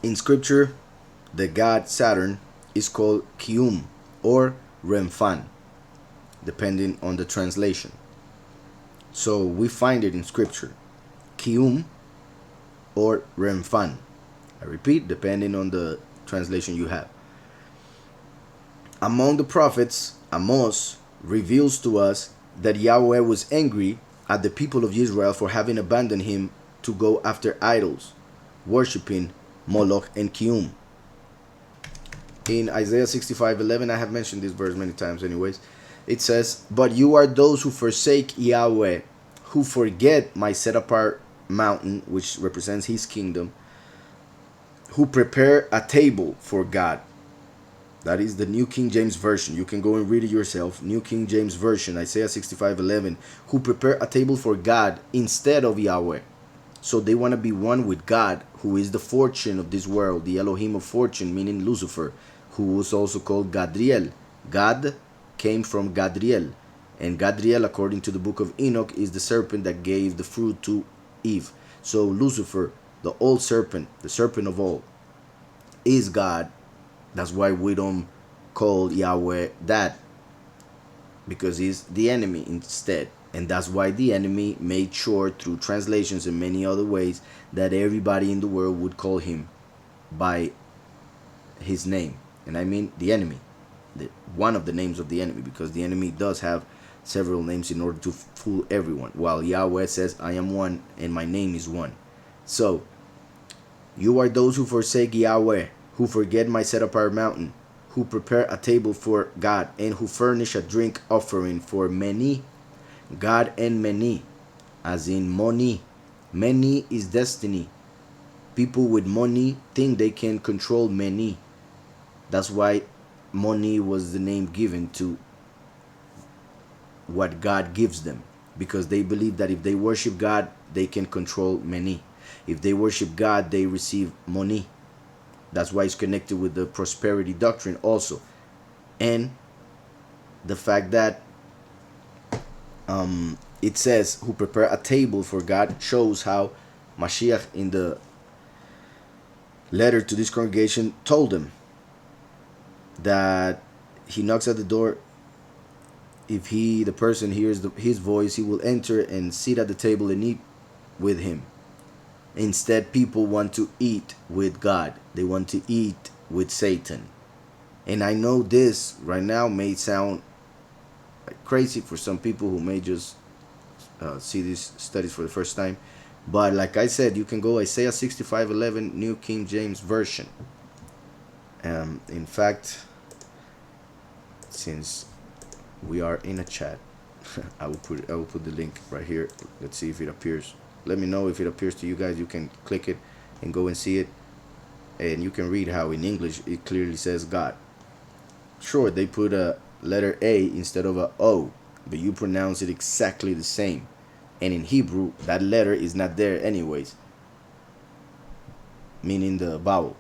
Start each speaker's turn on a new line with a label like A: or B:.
A: In scripture, the god Saturn is called Kium or Remphan, depending on the translation. So we find it in scripture, Kium or Remphan. I repeat, depending on the translation you have. Among the prophets, Amos reveals to us that Yahweh was angry at the people of Israel for having abandoned him to go after idols, worshipping Moloch and Kium. In Isaiah 65:11, I have mentioned this verse many times anyways, it says, "But you are those who forsake Yahweh, who forget my set apart mountain," which represents his kingdom, "who prepare a table for God." That is the New King James Version. You can go and read it yourself. New King James Version, Isaiah 65:11, "who prepare a table for God instead of Yahweh." So they want to be one with God, who is the fortune of this world, the Elohim of fortune, meaning Lucifer, who was also called Gadriel. Gad came from Gadriel, and Gadriel, according to the book of Enoch, is the serpent that gave the fruit to Eve. So Lucifer, the old serpent, the serpent of all, is God. That's why we don't call Yahweh that, because he's the enemy instead. And that's why the enemy made sure through translations and many other ways that everybody in the world would call him by his name. And I mean the enemy, one of the names of the enemy, because the enemy does have several names in order to fool everyone, while Yahweh says, "I am one and my name is one." So you are those who forsake Yahweh, who forget my set apart mountain, who prepare a table for God, and who furnish a drink offering for many. God and many, as in money. Many is destiny. People with money think they can control many. That's why money was the name given to what God gives them, because they believe that if they worship God, they can control many. If they worship God, they receive money. That's why it's connected with the prosperity doctrine also. And the fact that it says, "who prepare a table for God," shows how Mashiach in the letter to this congregation told them that he knocks at the door. If the person hears his voice, he will enter and sit at the table and eat with him. Instead, people want to eat with God. They want to eat with Satan. And I know this right now may sound crazy for some people who may just see these studies for the first time. But like I said, you can go Isaiah 65:11, New King James Version. In fact, since we are in a chat, I will put the link right here. Let's see if it appears. Let me know if it appears to you guys. You can click it and go and see it, and you can read how in English it clearly says God. Sure, they put a letter A instead of a O, but you pronounce it exactly the same. And in Hebrew, that letter is not there anyways, meaning the vowel.